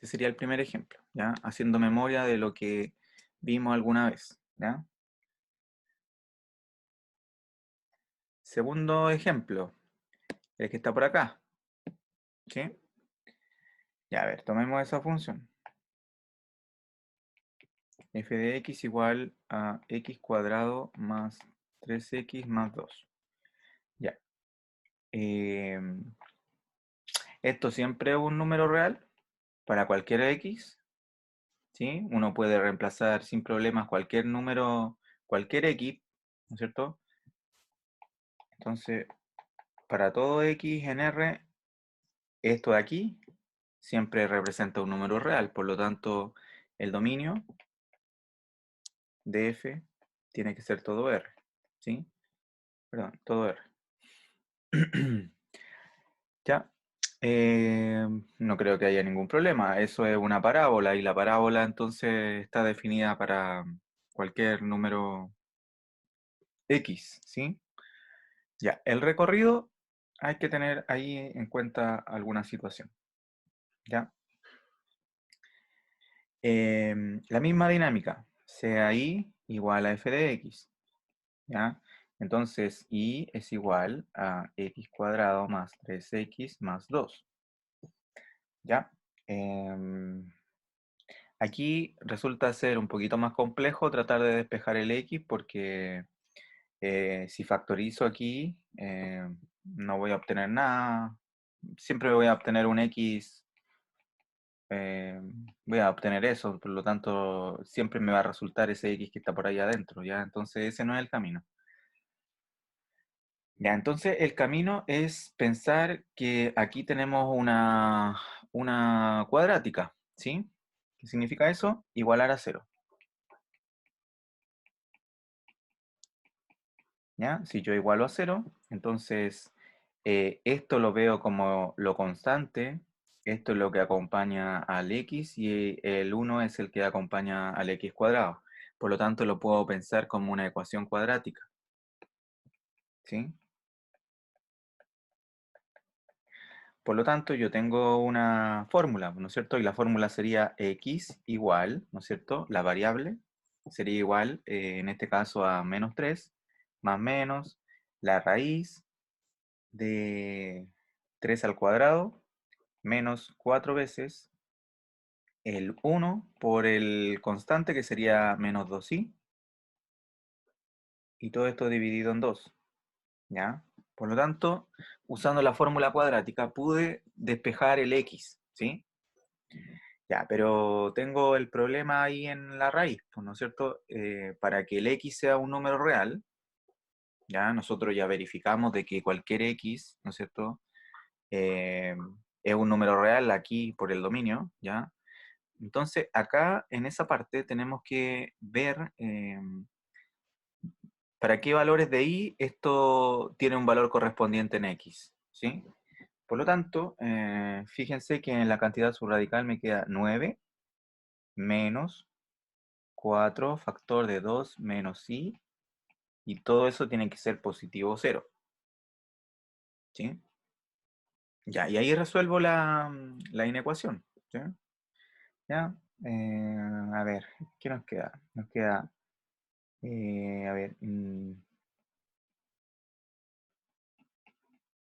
Este sería el primer ejemplo, ¿ya? Haciendo memoria de lo que vimos alguna vez, ¿ya? Segundo ejemplo, el que está por acá, ¿sí? Ya, a ver, tomemos esa función. F de x igual a x cuadrado más 3x más 2. Ya. Esto siempre es un número real para cualquier x, ¿sí? Uno puede reemplazar sin problemas cualquier número, cualquier x, ¿no es cierto? Entonces, para todo x en R, esto de aquí siempre representa un número real, por lo tanto, el dominio de f tiene que ser todo R, ¿sí? Perdón, todo R. Ya, no creo que haya ningún problema. Eso es una parábola y la parábola entonces está definida para cualquier número X, ¿sí? Ya, el recorrido hay que tener ahí en cuenta alguna situación, ¿ya? La misma dinámica, sea I igual a f de x, ¿ya? Entonces, I es igual a x cuadrado más 3x más 2, ¿ya? Aquí resulta ser un poquito más complejo tratar de despejar el x porque si factorizo aquí no voy a obtener nada. Siempre voy a obtener un x, voy a obtener eso, por lo tanto siempre me va a resultar ese x que está por ahí adentro, ¿ya? Entonces ese no es el camino. Ya, entonces el camino es pensar que aquí tenemos una cuadrática, ¿sí? ¿Qué significa eso? Igualar a 0. ¿Ya? Si yo igualo a 0, entonces esto lo veo como lo constante, esto es lo que acompaña al x y el 1 es el que acompaña al x cuadrado. Por lo tanto, lo puedo pensar como una ecuación cuadrática, ¿sí? Por lo tanto, yo tengo una fórmula, ¿no es cierto? Y la fórmula sería x igual, ¿no es cierto? La variable sería igual, en este caso, a menos 3, más menos la raíz de 3 al cuadrado menos 4 veces el 1 por el constante que sería menos 2i y todo esto dividido en 2, ¿ya? Por lo tanto, usando la fórmula cuadrática pude despejar el x, ¿sí? Ya, pero tengo el problema ahí en la raíz, pues, ¿no es cierto? Para que el x sea un número real, ya nosotros ya verificamos de que cualquier x, ¿no es cierto? Eh, es un número real aquí por el dominio, ¿ya? Entonces, acá en esa parte tenemos que ver para qué valores de i esto tiene un valor correspondiente en x, ¿sí? Por lo tanto, fíjense que en la cantidad subradical me queda 9 menos 4 factor de 2 menos i, y todo eso tiene que ser positivo 0, ¿sí? Ya, y ahí resuelvo la inecuación, ¿sí? ¿Ya? A ver, ¿qué nos queda? Nos queda, a ver,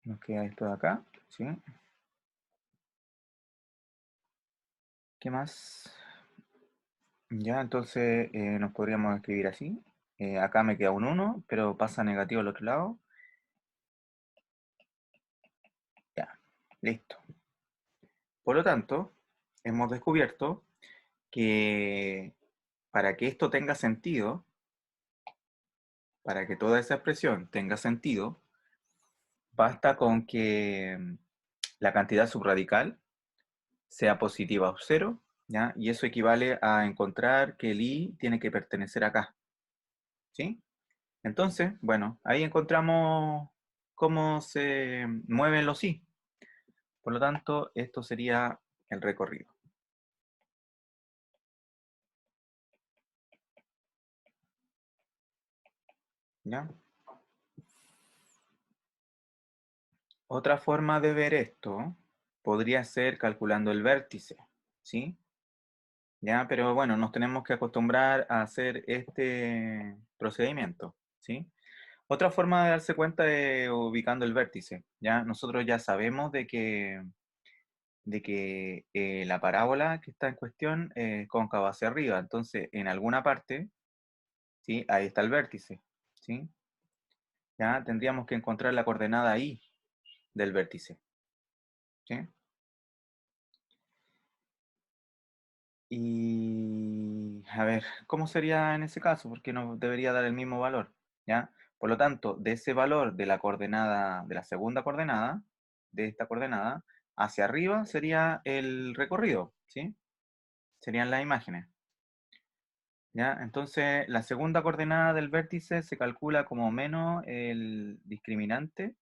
nos queda esto de acá, ¿sí? ¿Qué más? Ya, entonces nos podríamos escribir así. Acá me queda un 1, pero pasa negativo al otro lado. Ya, listo. Por lo tanto, hemos descubierto que para que esto tenga sentido, para que toda esa expresión tenga sentido, basta con que la cantidad subradical sea positiva o 0, ¿ya? Y eso equivale a encontrar que el i tiene que pertenecer acá, ¿sí? Entonces, bueno, ahí encontramos cómo se mueven los i. Por lo tanto, esto sería el recorrido, ¿ya? Otra forma de ver esto podría ser calculando el vértice, ¿sí? Ya, pero bueno, nos tenemos que acostumbrar a hacer este procedimiento, ¿sí? Otra forma de darse cuenta es ubicando el vértice, ¿ya? Nosotros ya sabemos de que la parábola que está en cuestión es cóncava hacia arriba, entonces en alguna parte, ¿sí? Ahí está el vértice, ¿sí? Ya tendríamos que encontrar la coordenada I del vértice, ¿sí? Y a ver, ¿cómo sería en ese caso? Porque nos debería dar el mismo valor, ¿ya? Por lo tanto, de ese valor de la coordenada, de la segunda coordenada, de esta coordenada, hacia arriba sería el recorrido, ¿sí? Serían las imágenes, ¿ya? Entonces, la segunda coordenada del vértice se calcula como menos el discriminante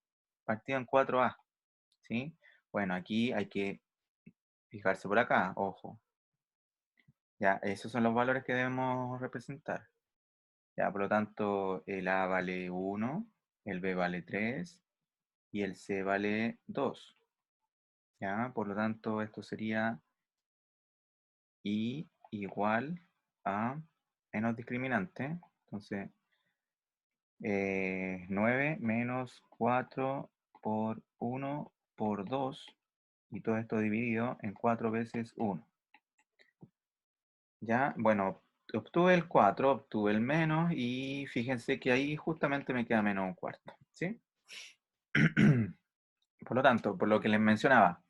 partido en 4a, ¿sí? Bueno, aquí hay que fijarse por acá, ojo. Ya, esos son los valores que debemos representar. Ya, por lo tanto, el A vale 1, el B vale 3 y el C vale 2. Ya, por lo tanto, esto sería I igual a menos discriminante. Entonces, 9 menos 4 por 1 por 2 y todo esto dividido en 4 veces 1. Ya, bueno, obtuve el 4, obtuve el menos y fíjense que ahí justamente me queda menos un cuarto, ¿sí? Por lo tanto, por lo que les mencionaba,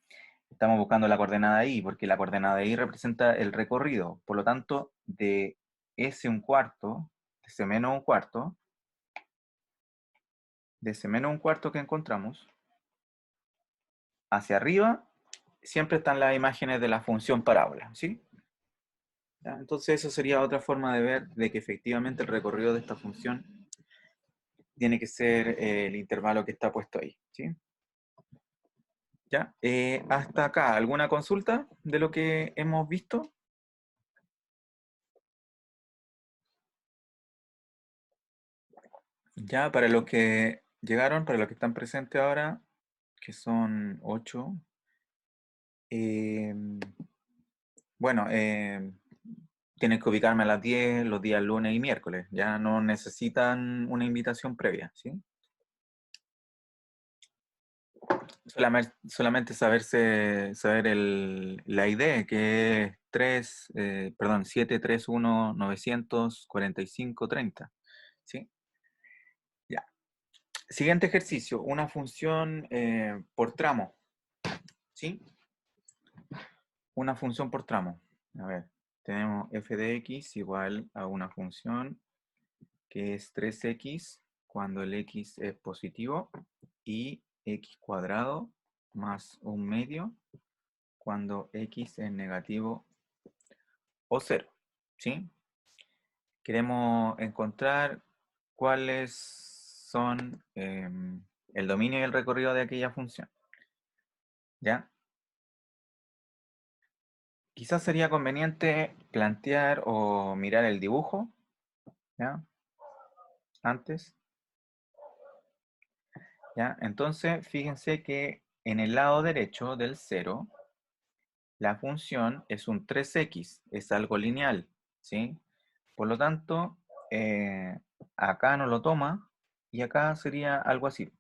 estamos buscando la coordenada I, porque la coordenada I representa el recorrido. Por lo tanto, de ese un cuarto, de ese menos un cuarto, de ese menos un cuarto que encontramos, hacia arriba, siempre están las imágenes de la función parábola, ¿sí? ¿Ya? Entonces, eso sería otra forma de ver de que efectivamente el recorrido de esta función tiene que ser el intervalo que está puesto ahí, ¿sí? ¿Ya? Hasta acá, ¿alguna consulta de lo que hemos visto? Ya, para los que llegaron, para los que están presentes ahora, que son 8, bueno, tienen que ubicarme a las 10 los días lunes y miércoles, ya no necesitan una invitación previa, ¿sí? Solamente saber la ID, que es 731-945-30, ¿sí? Ya. Siguiente ejercicio, una función por tramo, ¿sí? Una función por tramo. A ver, tenemos f de x igual a una función que es 3x cuando el x es positivo y x cuadrado más un medio cuando x es negativo o 0, ¿sí? Queremos encontrar cuáles son el dominio y el recorrido de aquella función, ¿ya? Quizás sería conveniente plantear o mirar el dibujo, ¿ya? Antes, ¿ya? Entonces, fíjense que en el lado derecho del 0, la función es un 3x, es algo lineal, ¿sí? Por lo tanto, acá no lo toma y acá sería algo así,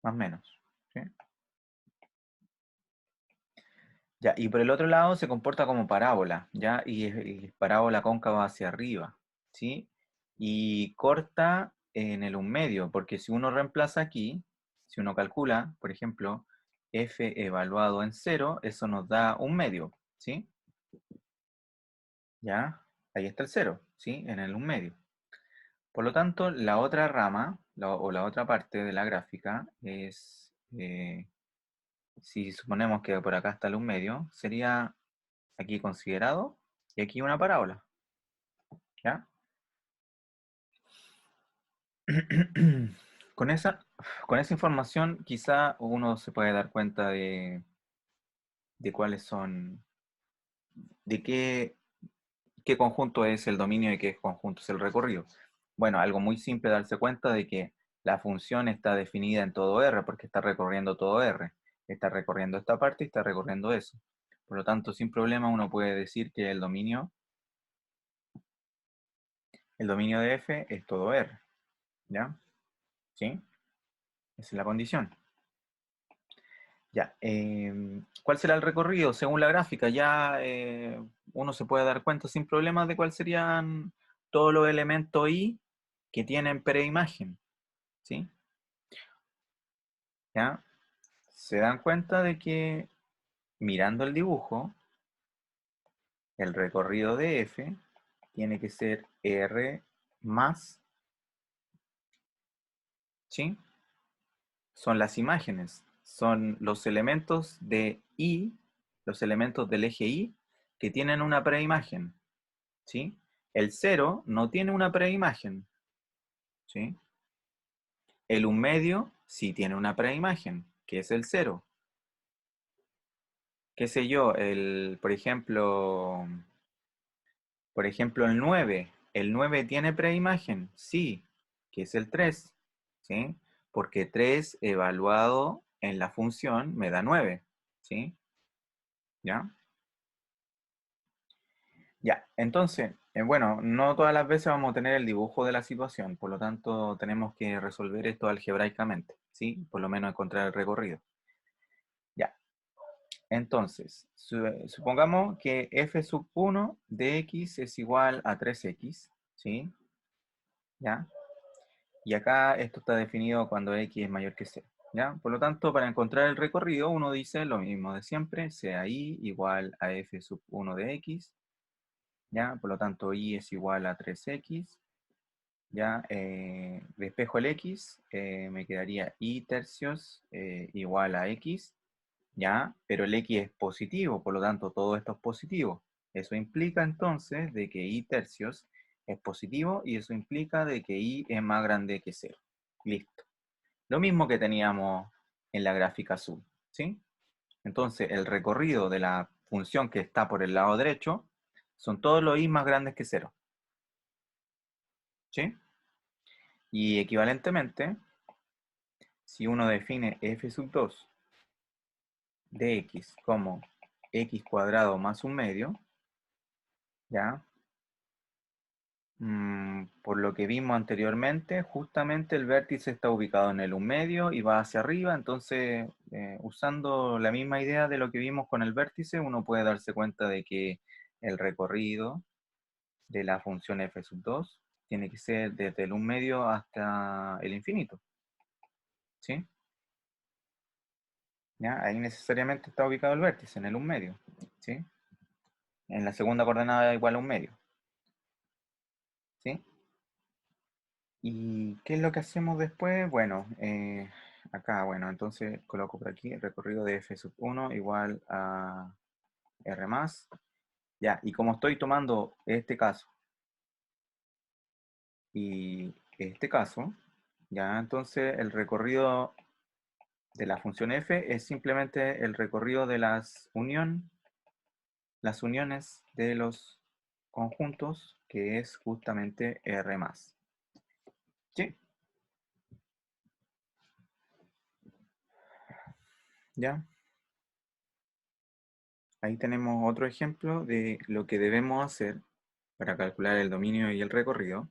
más o menos, ¿sí? Ya, y por el otro lado se comporta como parábola, ¿ya? Y es parábola cóncava hacia arriba, ¿sí? Y corta en el un medio, porque si uno reemplaza aquí, si uno calcula, por ejemplo, f evaluado en 0, eso nos da un medio, ¿sí? ¿Ya? Ahí está el 0, ¿sí? En el un medio. Por lo tanto, la otra rama, o la otra parte de la gráfica es, si suponemos que por acá está el un medio, sería aquí considerado y aquí una parábola, ¿ya? Con esa información quizá uno se puede dar cuenta de cuáles son, de qué conjunto es el dominio y qué conjunto es el recorrido. Bueno, algo muy simple darse cuenta de que la función está definida en todo R porque está recorriendo todo R. Está recorriendo esta parte y está recorriendo eso. Por lo tanto, sin problema uno puede decir que el dominio de f es todo R, ¿ya? ¿Sí? Esa es la condición. Ya, ¿cuál será el recorrido? Según la gráfica, ya uno se puede dar cuenta sin problemas de cuáles serían todos los elementos I que tienen preimagen, ¿sí? ¿Ya? Se dan cuenta de que mirando el dibujo, el recorrido de F tiene que ser R más, ¿sí? Son las imágenes, son los elementos de I, los elementos del eje Y, que tienen una preimagen, ¿sí? El 0 no tiene una preimagen, ¿sí? El 1/2 sí tiene una preimagen, que es el 0. ¿Qué sé yo? Por ejemplo, el 9. ¿El 9 tiene preimagen? Sí, que es el 3, ¿sí? Porque 3 evaluado en la función me da 9, ¿sí? ¿Ya? Ya, entonces, bueno, no todas las veces vamos a tener el dibujo de la situación, por lo tanto tenemos que resolver esto algebraicamente, ¿sí? Por lo menos encontrar el recorrido. Ya, entonces, supongamos que f sub 1 de x es igual a 3x, ¿sí? ¿Ya? Y acá esto está definido cuando x es mayor que 0, ¿ya? Por lo tanto, para encontrar el recorrido, uno dice lo mismo de siempre, sea y igual a f sub 1 de x, ¿ya? Por lo tanto, y es igual a 3x, ¿ya? Despejo el x, me quedaría y tercios igual a x, ¿ya? Pero el x es positivo, por lo tanto, todo esto es positivo. Eso implica entonces de que y tercios es positivo y eso implica de que y es más grande que 0. Listo. Lo mismo que teníamos en la gráfica azul, ¿sí? Entonces, el recorrido de la función que está por el lado derecho son todos los y más grandes que 0, ¿sí? Y equivalentemente, si uno define f sub 2 de x como x cuadrado más 1/2, ¿ya? Por lo que vimos anteriormente, justamente el vértice está ubicado en el 1/2 y va hacia arriba, entonces usando la misma idea de lo que vimos con el vértice, uno puede darse cuenta de que el recorrido de la función f sub 2 tiene que ser desde el 1/2 hasta el infinito, ¿sí? ¿Ya? Ahí necesariamente está ubicado el vértice, en el 1/2, ¿sí? En la segunda coordenada igual a 1/2, ¿sí? ¿Y qué es lo que hacemos después? Bueno, acá, bueno, entonces coloco por aquí el recorrido de f sub 1 igual a r más. Ya, y como estoy tomando este caso y este caso, ya, entonces el recorrido de la función f es simplemente el recorrido de las uniones de los conjuntos, que es justamente r más. ¿Sí? ¿Ya? Ahí tenemos otro ejemplo de lo que debemos hacer para calcular el dominio y el recorrido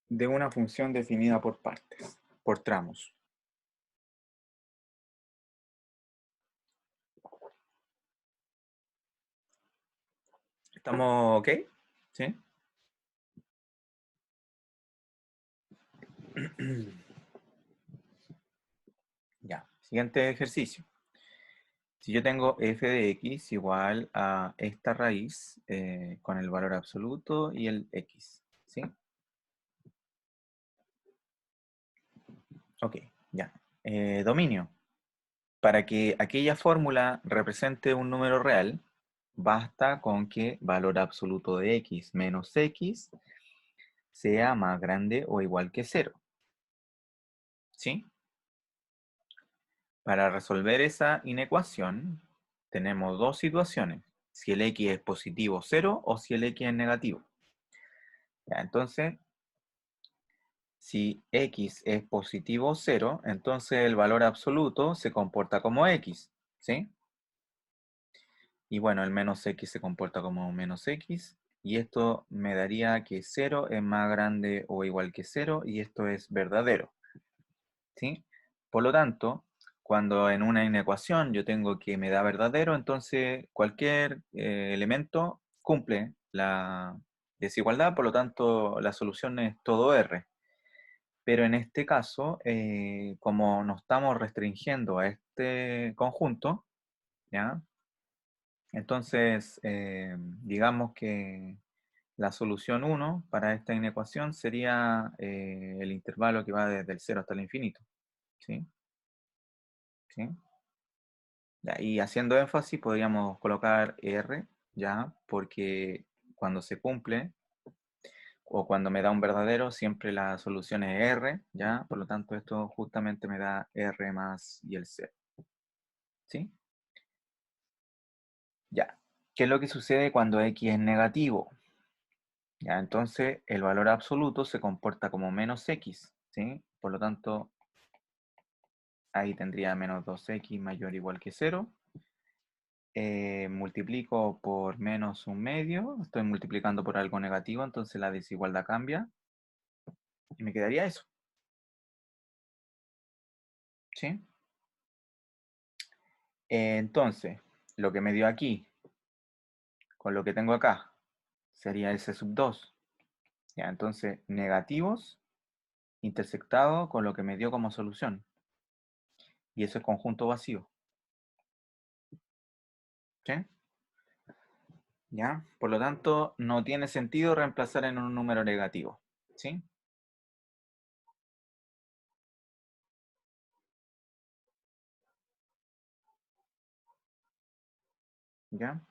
de una función definida por partes, por tramos. ¿Estamos ok? ¿Sí? Ya, siguiente ejercicio. Si yo tengo f de x igual a esta raíz con el valor absoluto y el x, ¿sí? Ok, ya. Dominio. Para que aquella fórmula represente un número real, basta con que valor absoluto de x menos x sea más grande o igual que 0, ¿sí? Para resolver esa inecuación, tenemos dos situaciones: si el x es positivo 0 o si el x es negativo. Ya, entonces, si x es positivo 0, entonces el valor absoluto se comporta como x, ¿sí? Y bueno, el menos x se comporta como menos x. Y esto me daría que 0 es más grande o igual que 0 y esto es verdadero. ¿Sí? Por lo tanto, cuando en una inecuación yo tengo que me da verdadero, entonces cualquier elemento cumple la desigualdad, por lo tanto la solución es todo R. Pero en este caso, como nos estamos restringiendo a este conjunto, ¿ya? Entonces, digamos que la solución 1 para esta inecuación sería el intervalo que va desde el 0 hasta el infinito. ¿Sí? ¿Sí? Ya, y haciendo énfasis podríamos colocar R, ¿ya? Porque cuando se cumple o cuando me da un verdadero, siempre la solución es R, ¿ya? Por lo tanto, esto justamente me da R más y el 0. ¿Sí? Ya. ¿Qué es lo que sucede cuando X es negativo? Ya, entonces el valor absoluto se comporta como menos X, ¿sí? Por lo tanto, ahí tendría menos 2X mayor o igual que 0. Multiplico por menos un medio, estoy multiplicando por algo negativo, entonces la desigualdad cambia y me quedaría eso. ¿Sí? Entonces, lo que me dio aquí, con lo que tengo acá, sería S sub 2. Ya, entonces, negativos intersectado con lo que me dio como solución. Y eso es conjunto vacío. ¿Sí? ¿Ya? Por lo tanto, no tiene sentido reemplazar en un número negativo. ¿Sí? ¿Ya?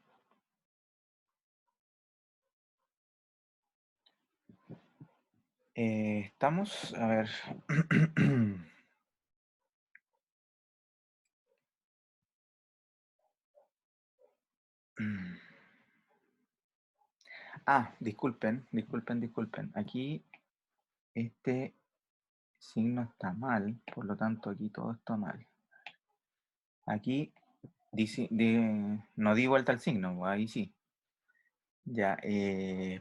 Estamos, a ver. Ah, disculpen. Aquí este signo está mal, por lo tanto aquí todo está mal. Aquí no di vuelta al signo, ahí sí. Ya,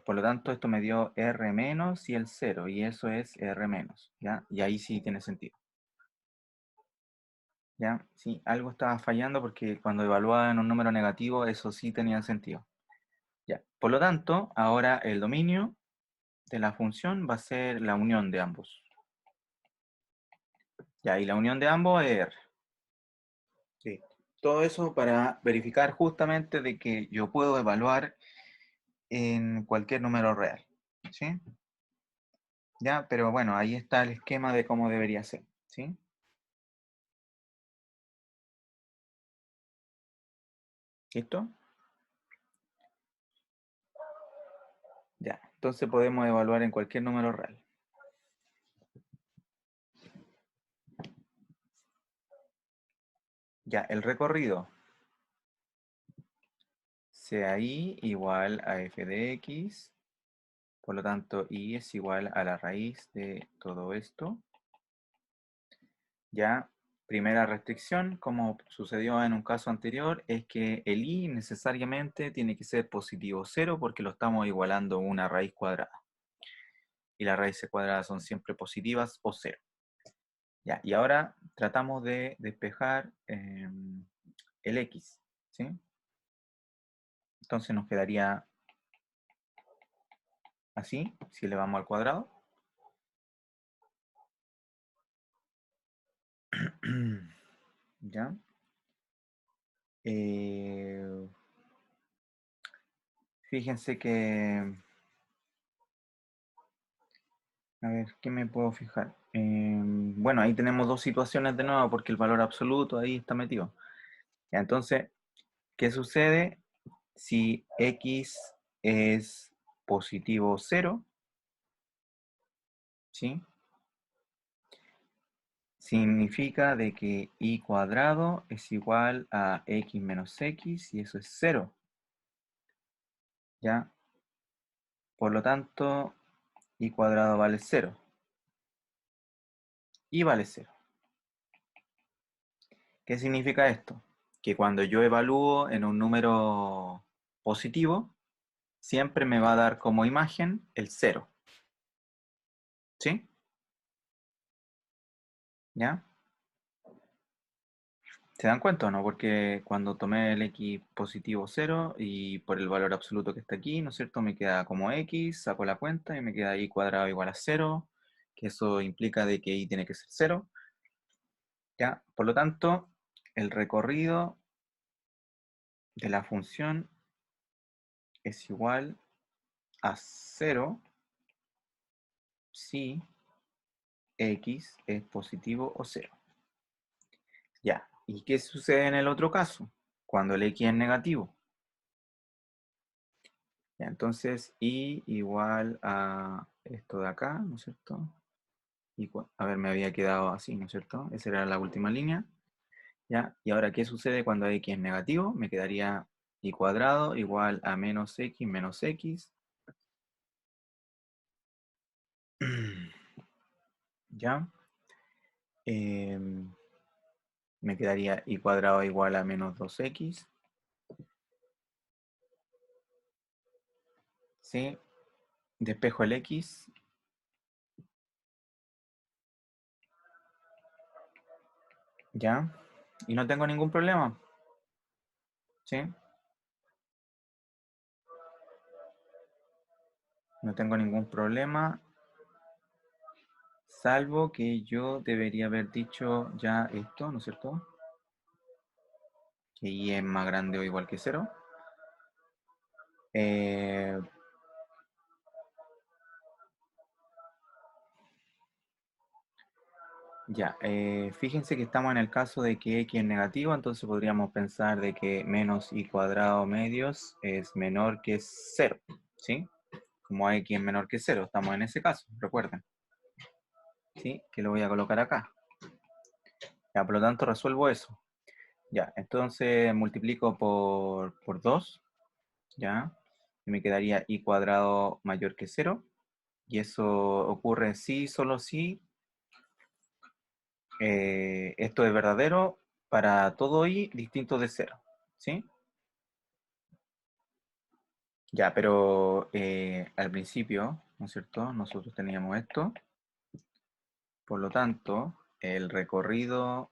por lo tanto esto me dio R menos y el 0, y eso es R menos, ¿ya? Y ahí sí tiene sentido. ¿Ya? Sí, algo estaba fallando porque cuando evaluaba en un número negativo, eso sí tenía sentido. Ya, por lo tanto, ahora el dominio de la función va a ser la unión de ambos. Ya, y la unión de ambos es R. Sí. Todo eso para verificar justamente de que yo puedo evaluar en cualquier número real. ¿Sí? Ya, pero bueno, ahí está el esquema de cómo debería ser. ¿Sí? ¿Listo? Ya, entonces podemos evaluar en cualquier número real. Ya, el recorrido. Sea I igual a f de x. Por lo tanto, I es igual a la raíz de todo esto. Ya, primera restricción, como sucedió en un caso anterior, es que el I necesariamente tiene que ser positivo 0 porque lo estamos igualando a una raíz cuadrada. Y las raíces cuadradas son siempre positivas o 0. Ya, y ahora tratamos de despejar el X, ¿sí? Entonces nos quedaría así, si elevamos al cuadrado. ¿Ya? Eh, Fíjense que, a ver, ¿qué me puedo fijar? Bueno, ahí tenemos dos situaciones de nuevo porque el valor absoluto ahí está metido. Ya, entonces, ¿qué sucede si x es positivo 0? ¿Sí? Significa de que y cuadrado es igual a x menos x y eso es 0. ¿Ya? Por lo tanto, y cuadrado vale 0. Y vale 0. ¿Qué significa esto? que cuando yo evalúo en un número positivo, siempre me va a dar como imagen el 0. ¿Sí? ¿Ya? ¿Se dan cuenta o no? Porque cuando tomé el x positivo 0 y por el valor absoluto que está aquí, ¿no es cierto? Me queda como x, saco la cuenta y me queda y cuadrado igual a 0, que eso implica de que y tiene que ser 0. ¿Ya? Por lo tanto, el recorrido de la función es igual a 0 si x es positivo o 0. Ya. ¿Y qué sucede en el otro caso? Cuando el x es negativo. Ya, entonces, y igual a esto de acá, ¿no es cierto? A ver, me había quedado así, ¿no es cierto? Esa era la última línea. ¿Ya? Y ahora, ¿qué sucede cuando x es negativo? Me quedaría y cuadrado igual a menos x menos x. ¿Ya? Me quedaría y cuadrado igual a menos 2x. ¿Sí? Despejo el x. ¿Ya? Y no tengo ningún problema. ¿Sí? No tengo ningún problema. Salvo que yo debería haber dicho ya esto, ¿no es cierto? Que y es más grande o igual que 0. Ya, fíjense que estamos en el caso de que x es negativo, entonces podríamos pensar de que menos y cuadrado medios es menor que 0, ¿sí? Como x es menor que 0, estamos en ese caso, recuerden, ¿sí? Que lo voy a colocar acá. Ya, por lo tanto resuelvo eso. Ya, entonces multiplico por 2, ¿ya? Y me quedaría y cuadrado mayor que 0. Y eso ocurre si, solo si esto es verdadero para todo i distinto de 0. ¿Sí? Ya, pero al principio, ¿no es cierto? Nosotros teníamos esto. Por lo tanto, el recorrido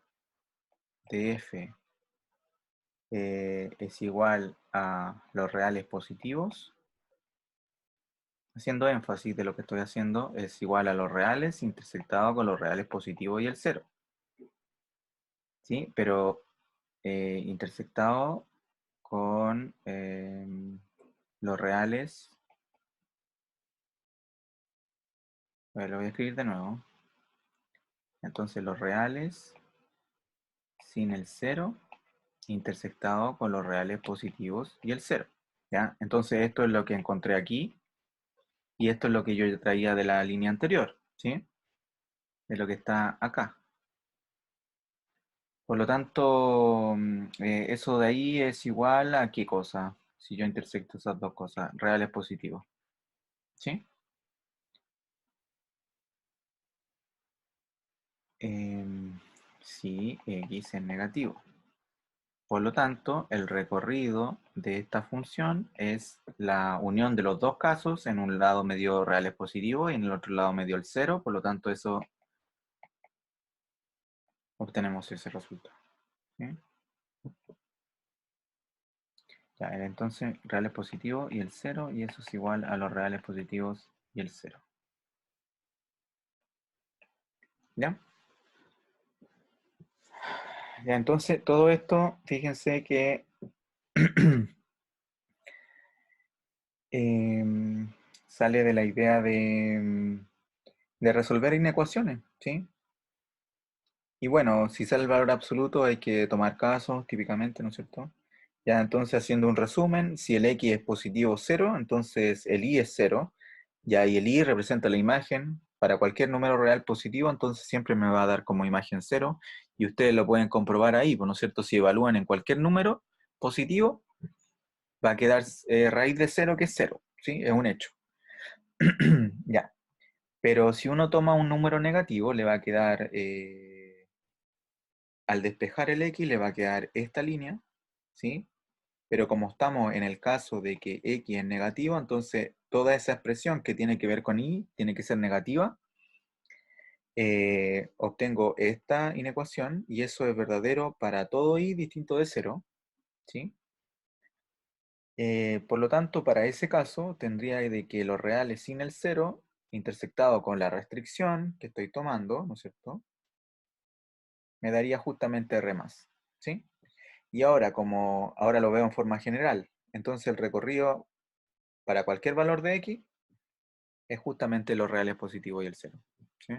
de f es igual a los reales positivos. Haciendo énfasis de lo que estoy haciendo, es igual a los reales intersectado con los reales positivos y el 0. ¿Sí? Pero intersectado con los reales. A ver, lo voy a escribir de nuevo. Entonces los reales sin el 0 intersectado con los reales positivos y el 0. ¿Ya? Entonces esto es lo que encontré aquí y esto es lo que yo traía de la línea anterior, ¿sí? De lo que está acá. Por lo tanto, eso de ahí es igual a ¿qué cosa? Si yo intersecto esas dos cosas, reales positivos, ¿sí? Si x es negativo. Por lo tanto, el recorrido de esta función es la unión de los dos casos. En un lado me dio reales positivos y en el otro lado me dio el 0. Por lo tanto, eso obtenemos ese resultado. ¿Sí? Ya, entonces, reales positivos y el 0, y eso es igual a los reales positivos y el 0. ¿Ya? Ya, entonces, todo esto, fíjense que sale de la idea de resolver inecuaciones, ¿sí? Y bueno, si sale el valor absoluto hay que tomar casos, típicamente, ¿no es cierto? Ya, entonces haciendo un resumen, si el x es positivo 0, entonces el y es 0, ya, y el y representa la imagen para cualquier número real positivo, entonces siempre me va a dar como imagen 0, y ustedes lo pueden comprobar ahí, ¿no es cierto? Si evalúan en cualquier número positivo, va a quedar raíz de 0 que es 0, ¿sí? Es un hecho. Ya, pero si uno toma un número negativo, le va a quedar al despejar el x le va a quedar esta línea, ¿sí? Pero como estamos en el caso de que x es negativo, entonces toda esa expresión que tiene que ver con y tiene que ser negativa. Obtengo esta inecuación y eso es verdadero para todo y distinto de 0, ¿sí? Por lo tanto, para ese caso tendría de que los reales sin el 0 intersectado con la restricción que estoy tomando, ¿no es cierto? Me daría justamente R más, ¿sí? Y ahora, como ahora lo veo en forma general, entonces el recorrido para cualquier valor de x es justamente los reales positivos y el 0, ¿sí?